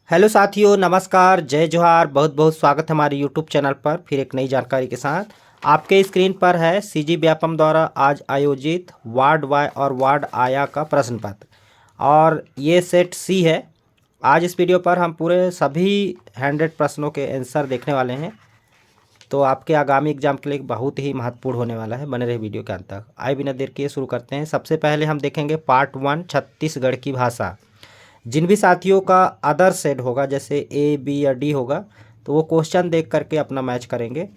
Hello साथियों, नमस्कार, जय जोहार। बहुत बहुत स्वागत है हमारे यूट्यूब चैनल पर फिर एक नई जानकारी के साथ। आपके स्क्रीन पर है सीजी व्यापम द्वारा आज आयोजित वार्ड वाई और वार्ड आया का प्रश्न पत्र और ये सेट सी है। आज इस वीडियो पर हम पूरे सभी 100 प्रश्नों के आंसर देखने वाले हैं, तो आपके आगामी एग्जाम के लिए बहुत ही महत्वपूर्ण होने वाला है। बने रहे वीडियो के अंत तक। आइए बिना देर किए शुरू करते हैं। सबसे पहले हम देखेंगे पार्ट 1 छत्तीसगढ़ की भाषा। जिन भी साथियों का अदर सेट होगा, जैसे ए बी या डी होगा, तो वो क्वेश्चन देख करके अपना मैच करेंगे।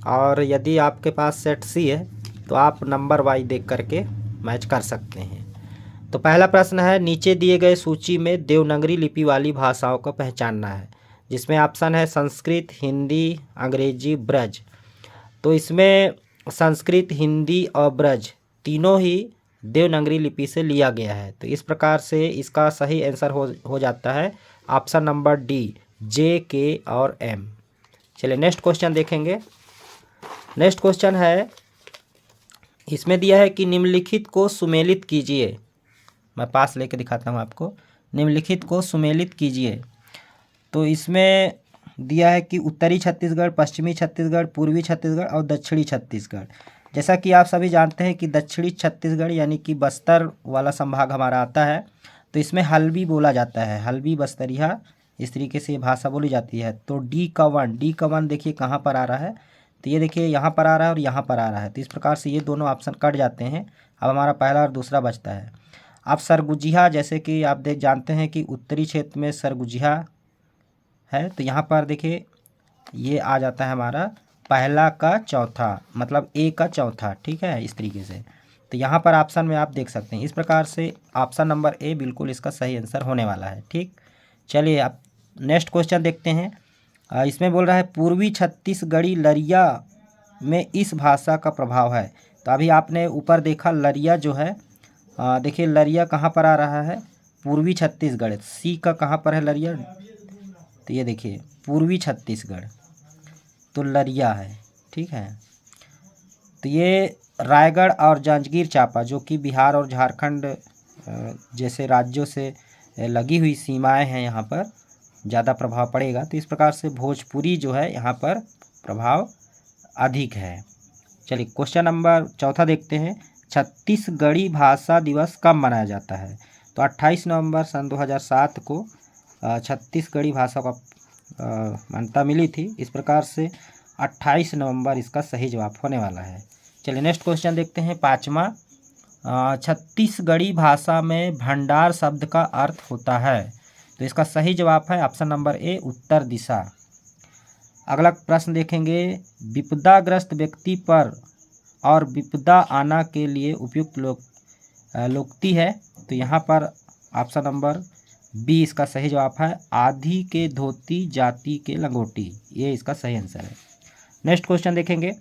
और यदि आपके पास सेट सी है तो आप नंबर वाइज देख करके मैच कर सकते हैं। तो पहला प्रश्न है, नीचे दिए गए सूची में देवनागरी लिपि वाली भाषाओं को पहचानना है, जिसमें ऑप्शन है संस्कृत, हिंदी, अंग्रेजी, ब्रज। तो इसमें संस्कृत, हिंदी और ब्रज तीनों ही देवनागरी लिपि से लिया गया है। तो इस प्रकार से इसका सही आंसर हो जाता है ऑप्शन नंबर डी, जे, के और एम। चलिए नेक्स्ट क्वेश्चन देखेंगे। नेक्स्ट क्वेश्चन है, इसमें दिया है कि निम्नलिखित को सुमेलित कीजिए। मैं पास लेके दिखाता हूँ आपको। निम्नलिखित को सुमेलित कीजिए। तो इसमें दिया है कि उत्तरी छत्तीसगढ़, पश्चिमी छत्तीसगढ़, पूर्वी छत्तीसगढ़ और दक्षिणी छत्तीसगढ़। जैसा कि आप सभी जानते हैं कि दक्षिणी छत्तीसगढ़ यानी कि बस्तर वाला संभाग हमारा आता है, तो इसमें हल्बी बोला जाता है। हल्बी, बस्तरिया, इस तरीके से ये भाषा बोली जाती है। तो डी का वन देखिए कहाँ पर आ रहा है। तो ये देखिए यहाँ पर आ रहा है और यहाँ पर आ रहा है। तो इस प्रकार से ये दोनों ऑप्शन कट जाते हैं। अब हमारा पहला और दूसरा बचता है। अब सरगुजिहा, जैसे कि आप देख जानते हैं कि उत्तरी क्षेत्र में सरगुजिहा है, तो यहाँ पर देखिए ये आ जाता है हमारा पहला का चौथा, मतलब ए का चौथा। ठीक है, इस तरीके से। तो यहाँ पर ऑप्शन में आप देख सकते हैं। इस प्रकार से ऑप्शन नंबर ए बिल्कुल इसका सही आंसर होने वाला है। ठीक, चलिए अब नेक्स्ट क्वेश्चन देखते हैं। इसमें बोल रहा है पूर्वी छत्तीसगढ़ी लरिया में इस भाषा का प्रभाव है। तो अभी आपने ऊपर देखा लरिया जो है, देखिए लरिया कहाँ पर आ रहा है, पूर्वी छत्तीसगढ़। सी का कहाँ पर है लरिया, तो ये देखिए पूर्वी छत्तीसगढ़, तो लरिया है। ठीक है, तो ये रायगढ़ और जांजगीर चांपा जो कि बिहार और झारखंड जैसे राज्यों से लगी हुई सीमाएं हैं, यहाँ पर ज़्यादा प्रभाव पड़ेगा। तो इस प्रकार से भोजपुरी जो है यहाँ पर प्रभाव अधिक है। चलिए क्वेश्चन नंबर चौथा देखते हैं। छत्तीसगढ़ी भाषा दिवस कब मनाया जाता है। तो 28 नवंबर सन 2007 को छत्तीसगढ़ी भाषा का मान्यता मिली थी। इस प्रकार से 28 नवंबर इसका सही जवाब होने वाला है। चलिए नेक्स्ट क्वेश्चन देखते हैं, पाँचवा। छत्तीसगढ़ी भाषा में भंडार शब्द का अर्थ होता है। तो इसका सही जवाब है ऑप्शन नंबर ए, उत्तर दिशा। अगला प्रश्न देखेंगे, विपदाग्रस्त व्यक्ति पर और विपदा आना के लिए उपयुक्त लोकोक्ति है। तो यहाँ पर ऑप्शन नंबर बी इसका सही जवाब है, आधी के धोती जाति के लंगोटी। ये इसका सही आंसर है। नेक्स्ट क्वेश्चन देखेंगे,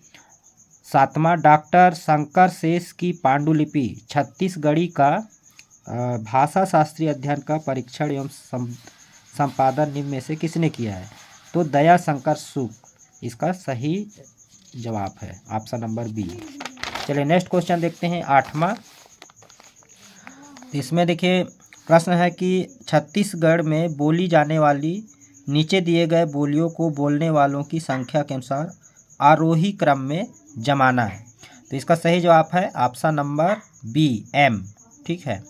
सातवां। डॉक्टर शंकर शेष की पांडुलिपि छत्तीसगढ़ी का भाषा शास्त्रीय अध्ययन का परीक्षण एवं संपादन निम्न में से किसने किया है। तो दया शंकर सुख इसका सही जवाब है, ऑप्शन नंबर बी। चलिए नेक्स्ट क्वेश्चन देखते हैं, आठवां। इसमें देखिए प्रश्न है कि छत्तीसगढ़ में बोली जाने वाली नीचे दिए गए बोलियों को बोलने वालों की संख्या के अनुसार आरोही क्रम में जमाना है। तो इसका सही जवाब है ऑप्शन नंबर बी, एम। ठीक है,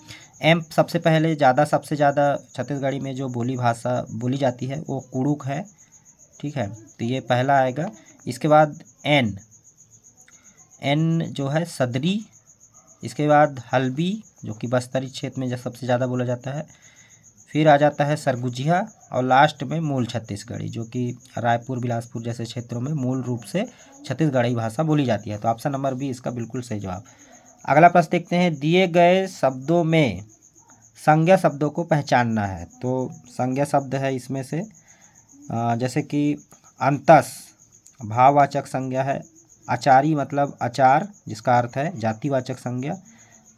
एम सबसे पहले सबसे ज़्यादा छत्तीसगढ़ी में जो भाषा बोली जाती है वो कुड़ुक है। ठीक है, तो ये पहला आएगा। इसके बाद एन जो है सदरी। इसके बाद हल्बी जो कि बस्तरी क्षेत्र में सबसे ज़्यादा बोला जाता है। फिर आ जाता है सरगुजिहा और लास्ट में मूल छत्तीसगढ़ी जो कि रायपुर, बिलासपुर जैसे क्षेत्रों में मूल रूप से छत्तीसगढ़ी भाषा बोली जाती है। तो ऑप्शन नंबर बी इसका बिल्कुल सही जवाब। अगला प्रश्न देखते हैं, दिए गए शब्दों में संज्ञा शब्दों को पहचानना है। तो संज्ञा शब्द है इसमें से जैसे कि अंतस भाववाचक संज्ञा है, आचारी मतलब आचार जिसका अर्थ है जातिवाचक संज्ञा,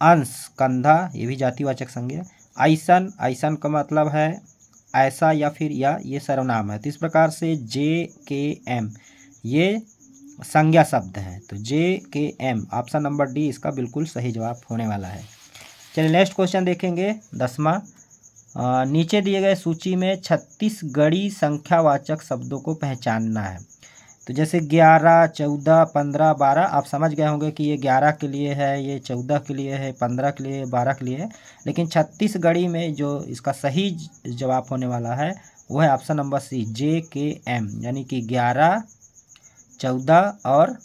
अंश कंधा ये भी जातिवाचक संज्ञा, ऐसन का मतलब है ऐसा या फिर या, ये सर्वनाम है। तो इस प्रकार से जे, के, एम ये संज्ञा शब्द हैं। तो जे, के, एम ऑप्शन नंबर डी इसका बिल्कुल सही जवाब होने वाला है। चलिए नेक्स्ट क्वेश्चन देखेंगे, 10वां। नीचे दिए गए सूची में छत्तीसगढ़ी संख्यावाचक शब्दों को पहचानना है। तो जैसे 11, 14, 15, 12, आप समझ गए होंगे कि ये 11 के लिए है, ये 14 के लिए है, 15 के लिए, 12 के लिए है। लेकिन छत्तीसगढ़ी में जो इसका सही जवाब होने वाला है वो है ऑप्शन नंबर सी, JKM, यानी कि 11, 14 और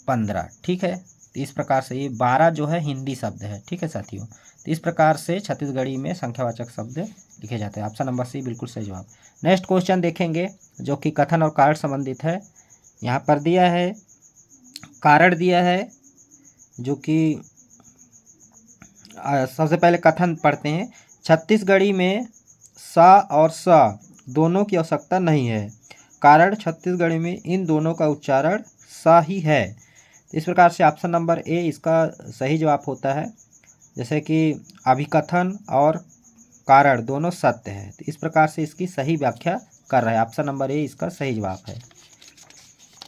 15। ठीक है, तो इस प्रकार से ये 12 जो है हिंदी शब्द है। ठीक है साथियों, तो इस प्रकार से छत्तीसगढ़ी में संख्यावाचक शब्द लिखे जाते हैं। ऑप्शन नंबर सी बिल्कुल सही जवाब। नेक्स्ट क्वेश्चन देखेंगे जो कि कथन और कारण संबंधित है। यहाँ पर दिया है, कारण दिया है, जो कि सबसे पहले कथन पढ़ते हैं। छत्तीसगढ़ी में सा और सा दोनों की आवश्यकता नहीं है। कारण, छत्तीसगढ़ी में इन दोनों का उच्चारण सा ही है। इस प्रकार से ऑप्शन नंबर ए इसका सही जवाब होता है। जैसे कि अभिकथन और कारण दोनों सत्य है, तो इस प्रकार से इसकी सही व्याख्या कर रहा है। ऑप्शन नंबर ए इसका सही जवाब है।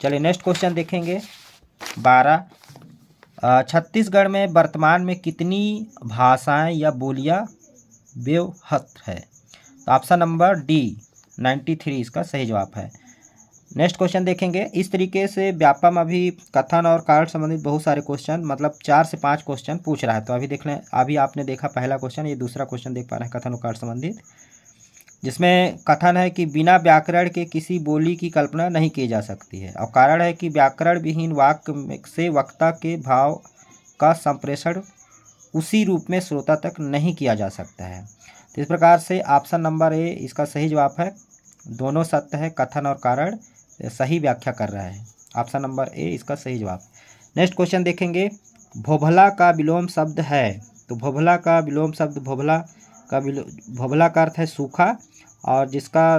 चलिए नेक्स्ट क्वेश्चन देखेंगे। 12, छत्तीसगढ़ में वर्तमान में कितनी भाषाएं या बोलियां व्यवहृत है? तो ऑप्शन नंबर डी 93 इसका सही जवाब है। नेक्स्ट क्वेश्चन देखेंगे। इस तरीके से व्यापम अभी कथन और कारण संबंधित बहुत सारे क्वेश्चन, मतलब 4 से 5 क्वेश्चन पूछ रहा है। तो अभी देख लें, अभी आपने देखा पहला क्वेश्चन, ये दूसरा क्वेश्चन देख पा रहे हैं कथन और कारण संबंधित, जिसमें कथन है कि बिना व्याकरण के किसी बोली की कल्पना नहीं की जा सकती है, और कारण है कि व्याकरण विहीन वाक्य से वक्ता के भाव का संप्रेषण उसी रूप में श्रोता तक नहीं किया जा सकता है। तो इस प्रकार से ऑप्शन नंबर ए इसका सही जवाब है। दोनों सत्य है, कथन और कारण सही व्याख्या कर रहा है। ऑप्शन नंबर ए इसका सही जवाब। नेक्स्ट क्वेश्चन देखेंगे। भोभला का विलोम शब्द है। तो भोभला का विलोम शब्द, भोभला का अर्थ है सूखा, और जिसका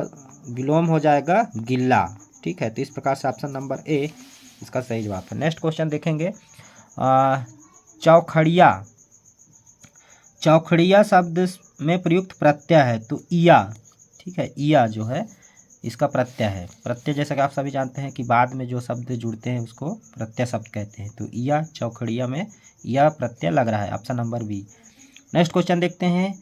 विलोम हो जाएगा गिल्ला। ठीक है, तो इस प्रकार से ऑप्शन नंबर ए इसका सही जवाब है। नेक्स्ट क्वेश्चन देखेंगे। चौखड़िया, चौखड़िया शब्द में प्रयुक्त प्रत्यय है। तो इया, ठीक है, इया जो है इसका प्रत्यय है। प्रत्यय जैसा कि आप सभी जानते हैं कि बाद में जो शब्द जुड़ते हैं उसको प्रत्यय शब्द कहते हैं। तो इया, चौखड़िया में यह प्रत्यय लग रहा है। Option number B. Next question देखते हैं।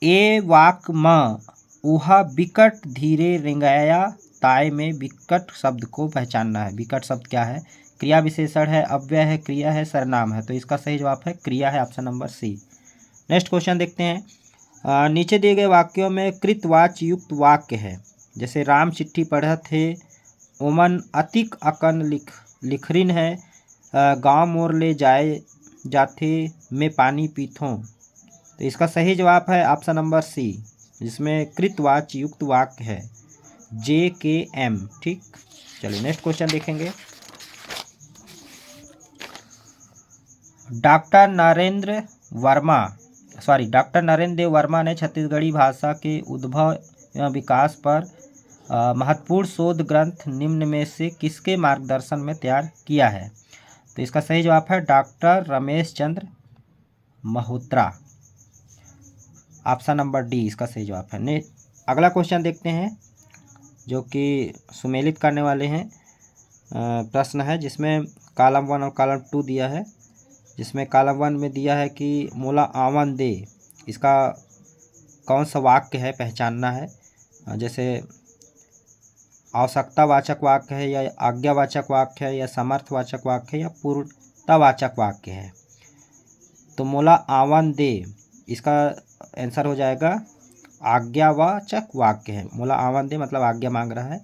ए वाक म उहा बिकट धीरे रिंगाया ताय में विकट शब्द को पहचानना है। विकट शब्द क्या है? क्रिया विशेषण है, अव्यय है, क्रिया है, सर्वनाम है। तो इसका सही जवाब है क्रिया है, option number C. Next question देखते हैं। नीचे दिए गए वाक्यों में कृतवाच्य युक्त वाक्य है। जैसे राम चिट्ठी पढ़त थे, ओमन अतिक अकन लिखरिन है, गाँव मोर ले जाए जाथे में पानी पीथों। तो इसका सही जवाब है ऑप्शन नंबर सी, जिसमें कृतवाच्य युक्त वाक्य है, JKM। ठीक, चलिए नेक्स्ट क्वेश्चन देखेंगे। डॉक्टर नरेंद्र देव वर्मा ने छत्तीसगढ़ी भाषा के उद्भव एवं विकास पर महत्वपूर्ण शोध ग्रंथ निम्न में से किसके मार्गदर्शन में तैयार किया है? तो इसका सही जवाब है doctor Ramesh Chandra Malhotra. Option number D इसका सही जवाब है। ने अगला क्वेश्चन देखते हैं जो कि सुमेलित करने वाले हैं। प्रश्न है जिसमें कॉलम 1 और कॉलम 2 दिया है। जिसमें कॉलम 1 में दिया है कि मोला आवन दे, इसका कौन सा वाक्य है पहचानना है। जैसे आवश्यकतावाचक वाक्य है, या आज्ञावाचक वाक्य है, या समर्थवाचक वाक्य है, या पूर्णतावाचक वाक्य है। तो मोला आवन दे, इसका आंसर हो जाएगा आज्ञावाचक वाक्य है। मोला आवन दे मतलब आज्ञा मांग रहा है,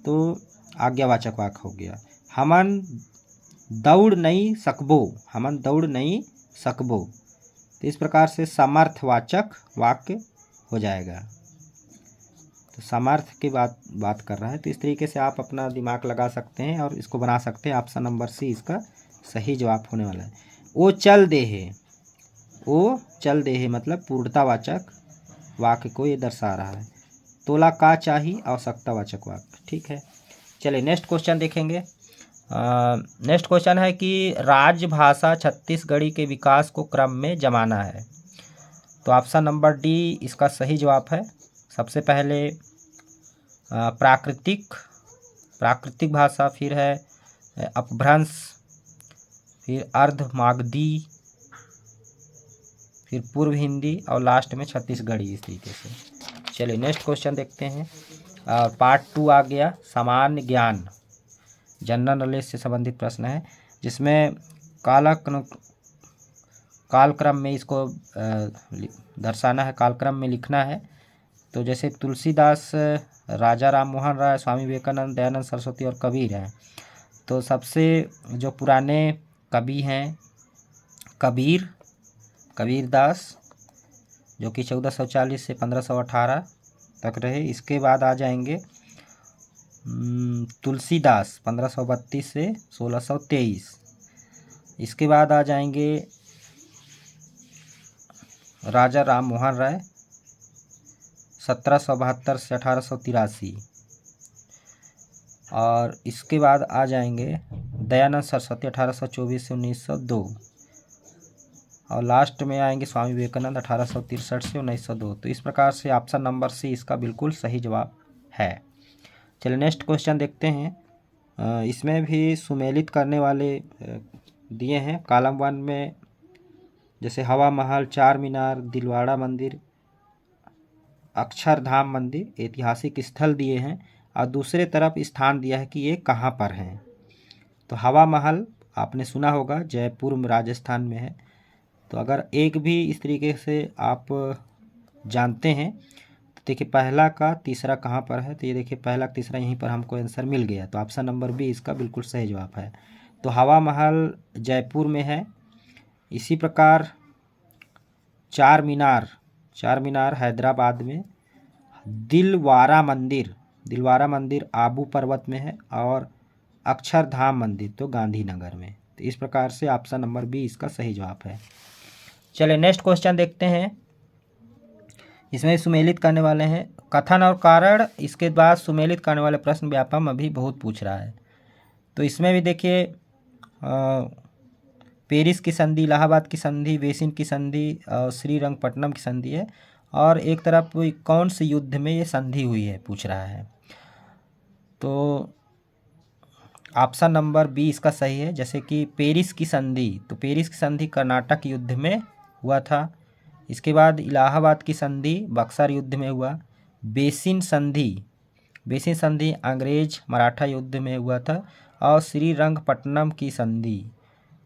तो आज्ञावाचक वाक्य हो गया। हमन दौड़ नहीं सकबो, हमन दौड़ नहीं सकबो, तो इस प्रकार से समर्थवाचक वाक्य हो जाएगा। तो समर्थ की बात कर रहा है। तो इस तरीके से आप अपना दिमाग लगा सकते हैं और इसको बना सकते हैं। ऑप्शन नंबर सी इसका सही जवाब होने वाला है। ओ चल दे है, ओ चल दे है मतलब पूर्णतावाचक वाक्य को ये दर्शा रहा है। तोला का चाहिए, आवश्यकतावाचक वाक्य। ठीक है, चलिए नेक्स्ट क्वेश्चन देखेंगे। नेक्स्ट क्वेश्चन है कि राजभाषा छत्तीसगढ़ी के विकास को क्रम में जमाना है। तो ऑप्शन नंबर डी इसका सही जवाब है। सबसे पहले प्राकृतिक भाषा, फिर है अपभ्रंश, फिर अर्धमागधी, फिर पूर्व हिंदी और लास्ट में छत्तीसगढ़ी, इस तरीके से। चलिए नेक्स्ट क्वेश्चन देखते हैं। पार्ट 2 आ गया, सामान्य ज्ञान, जनरल नॉलेज से संबंधित प्रश्न है, जिसमें कालक्रम में इसको दर्शाना है, कालक्रम में लिखना है। तो जैसे तुलसीदास, राजा राम मोहन राय, स्वामी विवेकानंद, दयानंद सरस्वती और कबीर हैं। तो सबसे जो पुराने कवि हैं कबीरदास, जो कि 1440 से 1518 तक रहे। इसके बाद आ जाएंगे तुलसीदास, 1532 से 1623। इसके बाद आ जाएंगे राजा राम मोहन राय, 1772 से 1883। और इसके बाद आ जाएंगे दयानंद सरस्वती, 1824 से 1902। और लास्ट में आएंगे स्वामी विवेकानंद, 1863 से 1902। तो इस प्रकार से ऑप्शन नंबर सी इसका बिल्कुल सही जवाब है। चलिए नेक्स्ट क्वेश्चन देखते हैं। इसमें भी सुमेलित करने वाले दिए हैं। कॉलम 1 में जैसे हवा महल, चार मीनार, दिलवाड़ा मंदिर, अक्षरधाम मंदिर ऐतिहासिक स्थल दिए हैं, और दूसरे तरफ स्थान दिया है कि ये कहाँ पर हैं। तो हवा महल आपने सुना होगा, जयपुर में, राजस्थान में है। तो अगर एक भी इस तरीके से आप जानते हैं तो देखिए पहला का तीसरा कहाँ पर है। तो ये देखिए पहला तीसरा यहीं पर हमको आंसर मिल गया। तो ऑप्शन नंबर बी इसका बिल्कुल सही जवाब है। तो हवा महल जयपुर में है। इसी प्रकार चार मीनार हैदराबाद में, दिलवाड़ा मंदिर आबू पर्वत में है, और अक्षरधाम मंदिर तो गांधीनगर में। तो इस प्रकार से ऑप्शन नंबर बी इसका सही जवाब है। चलिए नेक्स्ट क्वेश्चन देखते हैं। इसमें सुमेलित करने वाले हैं कथन और कारण। इसके बाद सुमेलित करने वाले प्रश्न व्यापम अभी बहुत पूछ रहा है। तो इसमें भी देखिए पेरिस की संधि, इलाहाबाद की संधि, वेसिन की संधि और श्रीरंगपट्टनम की संधि है। और एक तरफ कौन से युद्ध में ये संधि हुई है पूछ रहा है। तो ऑप्शन नंबर बी इसका सही है। जैसे कि पेरिस की संधि, तो पेरिस की संधि कर्नाटक युद्ध में हुआ था। इसके बाद इलाहाबाद की संधि बक्सर युद्ध में हुआ। बेसिन संधि अंग्रेज मराठा युद्ध में हुआ था। और श्रीरंगपट्टनम की संधि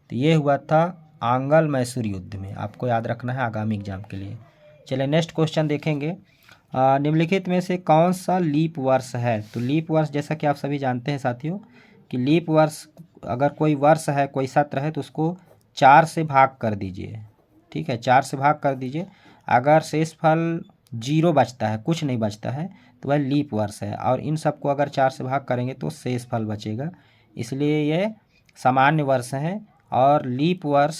तो ये हुआ था आंग्ल मैसूर युद्ध में। आपको याद रखना है आगामी एग्जाम के लिए। चलिए नेक्स्ट क्वेश्चन देखेंगे। निम्नलिखित में से कौन सा लीप वर्ष है। तो लीप वर्ष जैसा कि आप सभी जानते हैं साथियों कि लीप वर्ष अगर कोई वर्ष है, कोई सत्र है, तो उसको 4 से भाग कर दीजिए। ठीक है, 4 से भाग कर दीजिए। अगर शेषफल 0 बचता है, कुछ नहीं बचता है, तो वह लीप वर्ष है। और इन सबको अगर 4 से भाग करेंगे तो शेषफल बचेगा, इसलिए ये सामान्य वर्ष है। और लीप वर्ष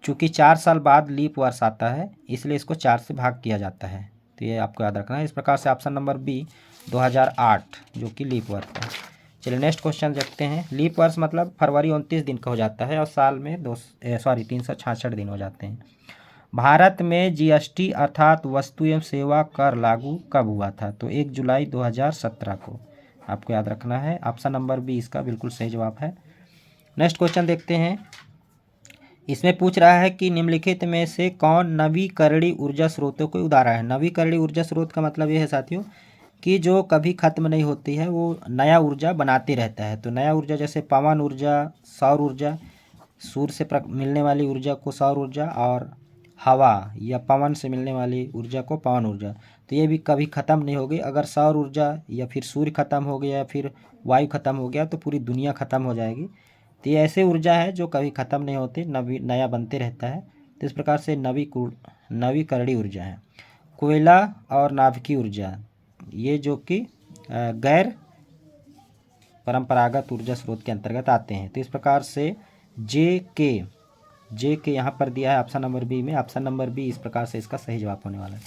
चूँकि 4 साल बाद लीप वर्ष आता है, इसलिए इसको 4 से भाग किया जाता है। तो ये आपको याद रखना है। इस प्रकार से ऑप्शन नंबर बी 2008 जो कि लीप वर्ष है। चलिए नेक्स्ट क्वेश्चन देखते हैं। लीप वर्ष मतलब फरवरी 29 दिन का हो जाता है और साल में 366 दिन हो जाते हैं। भारत में जीएसटी अर्थात वस्तु एवं सेवा कर लागू कब हुआ था। तो 1 जुलाई 2017 को आपको याद रखना है। ऑप्शन नंबर बी इसका बिल्कुल सही जवाब है। नेक्स्ट क्वेश्चन देखते हैं। इसमें पूछ रहा है कि निम्नलिखित में से कौन नवीकरणीय ऊर्जा स्रोतों को उदाहरण है। नवीकरणीय ऊर्जा स्रोत का मतलब ये है साथियों कि जो कभी खत्म नहीं होती है, वो नया ऊर्जा बनाते रहता है। तो नया ऊर्जा जैसे पवन ऊर्जा, सौर ऊर्जा, सूर्य से मिलने वाली ऊर्जा को सौर ऊर्जा, और हवा या पवन से मिलने वाली ऊर्जा को पवन ऊर्जा। तो ये भी कभी ख़त्म नहीं होगी। अगर सौर ऊर्जा या फिर सूर्य ख़त्म हो गया या फिर वायु ख़त्म हो गया तो पूरी दुनिया ख़त्म हो जाएगी। तो ये ऐसे ऊर्जा है जो कभी ख़त्म नहीं होती, नया बनते रहता है। तो इस प्रकार से नवीकरणीय ऊर्जा है। कोयला और नाभिकीय ऊर्जा ये जो कि गैर परंपरागत ऊर्जा स्रोत के अंतर्गत आते हैं। तो इस प्रकार से जे के यहाँ पर दिया है ऑप्शन नंबर बी में। ऑप्शन नंबर बी इस प्रकार से इसका सही जवाब होने वाला है।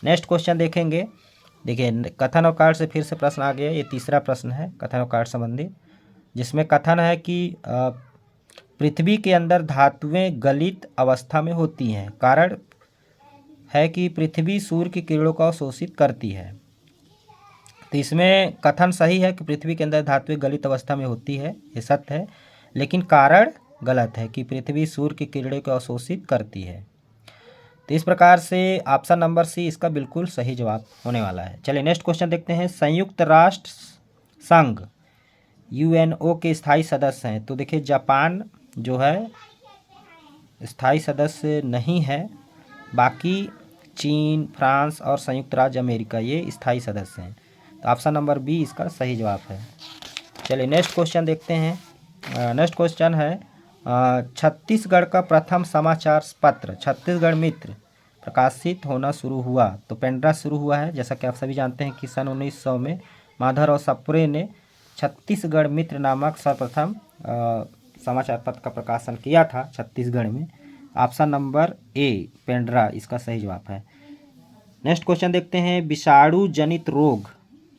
नेक्स्ट क्वेश्चन देखेंगे। देखिए कथन और कार्य से फिर से प्रश्न आ गया। ये तीसरा प्रश्न है कथन और कार्य संबंधी, जिसमें कथन है कि पृथ्वी के अंदर धातुएं गलित अवस्था में होती हैं। कारण है कि पृथ्वी सूर्य की किरणों को अवशोषित करती है। तो इसमें कथन सही है कि पृथ्वी के अंदर धातुएं गलित अवस्था में होती है, ये सत्य है। लेकिन कारण गलत है कि पृथ्वी सूर्य की किरणों को अवशोषित करती है। तो इस प्रकार से ऑप्शन नंबर सी इसका बिल्कुल सही जवाब होने वाला है। चलिए नेक्स्ट क्वेश्चन देखते हैं। संयुक्त राष्ट्र संघ यूएनओ के स्थायी सदस्य हैं। तो देखिए जापान जो है स्थायी सदस्य नहीं है, बाकी चीन, फ्रांस और संयुक्त राज्य अमेरिका ये स्थायी सदस्य हैं। तो ऑप्शन नंबर बी इसका सही जवाब है। चलिए नेक्स्ट क्वेश्चन देखते हैं। नेक्स्ट क्वेश्चन है छत्तीसगढ़ का प्रथम समाचार पत्र छत्तीसगढ़ मित्र प्रकाशित होना शुरू हुआ। तो पेंड्रा शुरू हुआ है, जैसा कि आप सभी जानते हैं कि सन 1900 में माधव और सप्रे ने छत्तीसगढ़ मित्र नामक सर्वप्रथम समाचार पत्र का प्रकाशन किया था छत्तीसगढ़ में। ऑप्शन नंबर ए पेंड्रा इसका सही जवाब है। नेक्स्ट क्वेश्चन देखते हैं। विषाणु जनित रोग,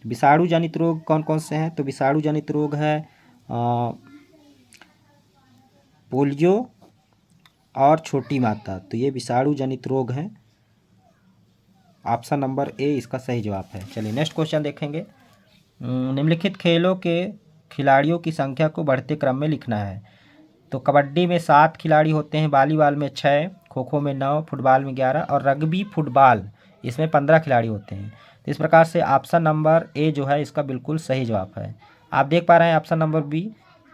विषाणु जनित रोग कौन कौन से हैं? तो विषाणु जनित रोग है पोलियो और छोटी माता। तो ये विषाणु जनित रोग हैं। ऑप्शन नंबर ए इसका सही जवाब है। चलिए नेक्स्ट क्वेश्चन देखेंगे। निम्नलिखित खेलों के खिलाड़ियों की संख्या को बढ़ते क्रम में लिखना है। तो कबड्डी में 7 खिलाड़ी होते हैं, वॉलीबॉल में 6, खो खो में 9, फुटबॉल में 11 और रग्बी फुटबॉल इसमें 15 खिलाड़ी होते हैं। तो इस प्रकार से ऑप्शन नंबर ए जो है इसका बिल्कुल सही जवाब है। आप देख पा रहे हैं ऑप्शन नंबर बी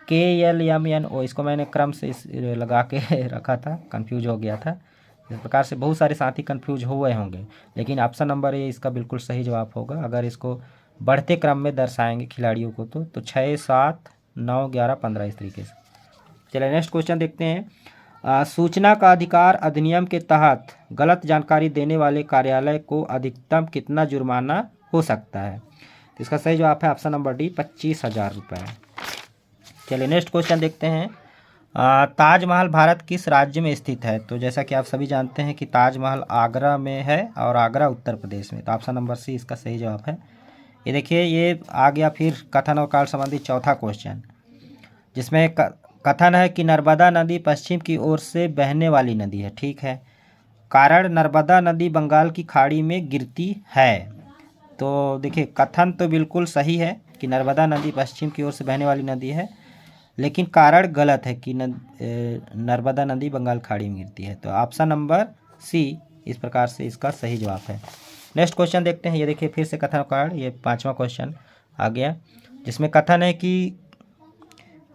KLMNO, इसको मैंने क्रम से लगा के रखा था, कंफ्यूज हो गया था। इस प्रकार से बहुत सारे साथी कंफ्यूज हुए होंगे, लेकिन ऑप्शन नंबर ए इसका बिल्कुल सही जवाब होगा अगर इसको बढ़ते क्रम में दर्शाएंगे खिलाड़ियों को। तो 6, 7, 9, 11, 15 इस तरीके से। चलिए नेक्स्ट क्वेश्चन देखते हैं। सूचना का अधिकार अधिनियम के तहत गलत जानकारी देने वाले कार्यालय को अधिकतम कितना जुर्माना हो सकता है? तो इसका सही जवाब है ऑप्शन नंबर डी 25,000 रुपये। चलिए नेक्स्ट क्वेश्चन देखते हैं। ताजमहल भारत किस राज्य में स्थित है? तो जैसा कि आप सभी जानते हैं कि ताजमहल आगरा में है और आगरा उत्तर प्रदेश में। तो ऑप्शन नंबर सी इसका सही जवाब है। ये देखिए ये आ गया फिर कथन और काल संबंधी चौथा क्वेश्चन, जिसमें कथन है कि नर्मदा नदी पश्चिम की ओर से बहने वाली नदी है। ठीक है, कारण नर्मदा नदी बंगाल की खाड़ी में गिरती है। तो देखिए कथन तो बिल्कुल सही है कि नर्मदा नदी पश्चिम की ओर से बहने वाली नदी है, लेकिन कारण गलत है कि नर्मदा नदी बंगाल खाड़ी में गिरती है। तो ऑप्शन नंबर सी इस प्रकार से इसका सही जवाब है। नेक्स्ट क्वेश्चन देखते हैं। ये देखिए फिर से कथन कारण, ये 5वां क्वेश्चन आ गया, जिसमें कथन है कि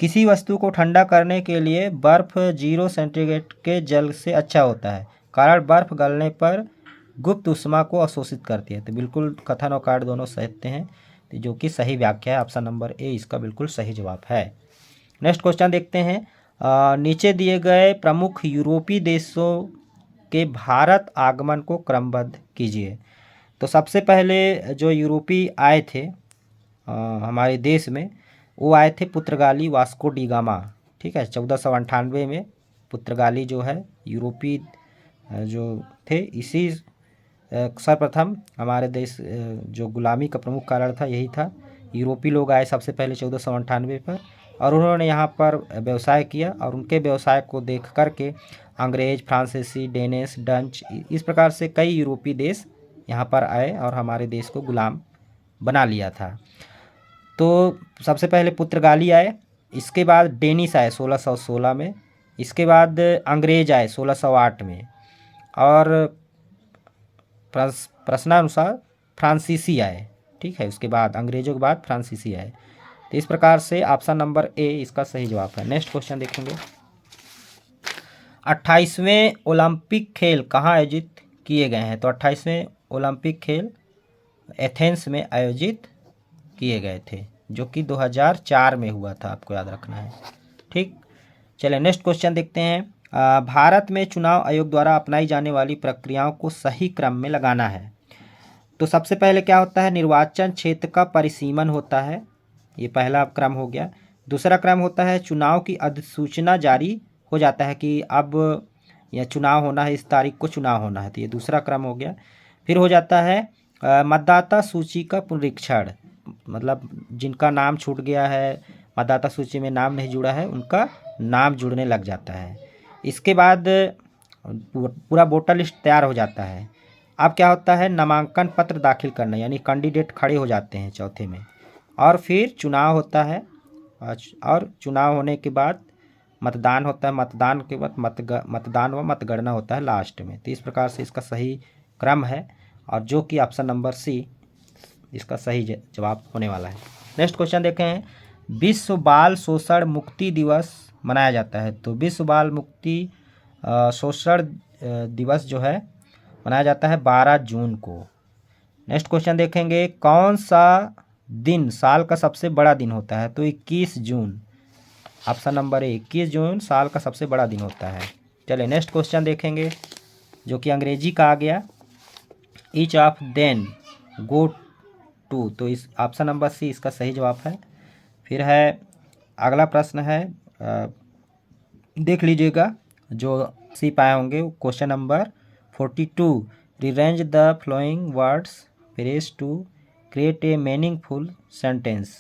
किसी वस्तु को ठंडा करने के लिए बर्फ़ 0 सेंटीग्रेड के जल से अच्छा होता है, कारण बर्फ़ गलने पर गुप्त उष्मा को अवशोषित करती है। तो बिल्कुल कथन और कारण दोनों सत्य हैं, तो जो कि सही व्याख्या है। ऑप्शन नंबर ए इसका बिल्कुल सही जवाब है। नेक्स्ट क्वेश्चन देखते हैं। नीचे दिए गए प्रमुख यूरोपीय देशों के भारत आगमन को क्रमबद्ध कीजिए। तो सबसे पहले जो यूरोपीय आए थे हमारे देश में, वो आए थे पुर्तगाली वास्को डी गामा। ठीक है, 1498 में पुर्तगाली जो है यूरोपीय जो थे, इसी सर्वप्रथम हमारे देश जो गुलामी का प्रमुख कारण था यही था। यूरोपीय लोग आए सबसे पहले 1498 पर, और उन्होंने यहाँ पर व्यवसाय किया, और उनके व्यवसाय को देख करके अंग्रेज, फ्रांसीसी, डेनिश, डच इस प्रकार से कई यूरोपीय देश यहाँ पर आए और हमारे देश को गुलाम बना लिया था। तो सबसे पहले पुर्तगाली आए, इसके बाद डेनिश आए 1616 में, इसके बाद अंग्रेज आए 1608 में, और प्रश्नानुसार फ्रांसीसी आए। ठीक है, उसके बाद अंग्रेजों के बाद फ्रांसीसी आए। तो इस प्रकार से ऑप्शन नंबर ए इसका सही जवाब है। नेक्स्ट क्वेश्चन देखेंगे। 28वें ओलंपिक खेल कहाँ आयोजित किए गए हैं? तो 28वें ओलंपिक खेल एथेंस में आयोजित किए गए थे, जो कि 2004 में हुआ था, आपको याद रखना है। ठीक, चलिए नेक्स्ट क्वेश्चन देखते हैं। भारत में चुनाव आयोग द्वारा अपनाई जाने वाली प्रक्रियाओं को सही क्रम में लगाना है। तो सबसे पहले क्या होता है? निर्वाचन क्षेत्र का परिसीमन होता है, ये पहला क्रम हो गया। दूसरा क्रम होता है चुनाव की अधिसूचना जारी हो जाता है कि अब यह चुनाव होना है, इस तारीख को चुनाव होना है, तो ये दूसरा क्रम हो गया। फिर हो जाता है मतदाता सूची का पुनरीक्षण, मतलब जिनका नाम छूट गया है, मतदाता सूची में नाम नहीं जुड़ा है, उनका नाम जुड़ने लग जाता है। इसके बाद पूरा वोटर लिस्ट तैयार हो जाता है। अब क्या होता है? नामांकन पत्र दाखिल करना, यानी कैंडिडेट खड़े हो जाते हैं चौथे में, और फिर चुनाव होता है। और चुनाव होने के बाद मतदान होता है, मतदान के बाद मतदान व मतगणना होता है लास्ट में। तो इस प्रकार से इसका सही क्रम है, और जो कि ऑप्शन नंबर सी इसका सही जवाब होने वाला है। नेक्स्ट क्वेश्चन देखें, विश्व बाल शोषण मुक्ति दिवस मनाया जाता है। तो विश्व बाल मुक्ति शोषण दिवस जो है मनाया जाता है 12 जून को। नेक्स्ट क्वेश्चन देखेंगे, कौन सा दिन साल का सबसे बड़ा दिन होता है। तो 21 जून, ऑप्शन नंबर ए 21 जून साल का सबसे बड़ा दिन होता है। चलिए नेक्स्ट क्वेश्चन देखेंगे जो कि अंग्रेजी का आ गया, each of then go to. तो इस ऑप्शन नंबर सी इसका सही जवाब है। फिर है अगला प्रश्न है, देख लीजिएगा जो सी पाए होंगे, question number 42, rearrange the following words phrase to create a meaningful sentence.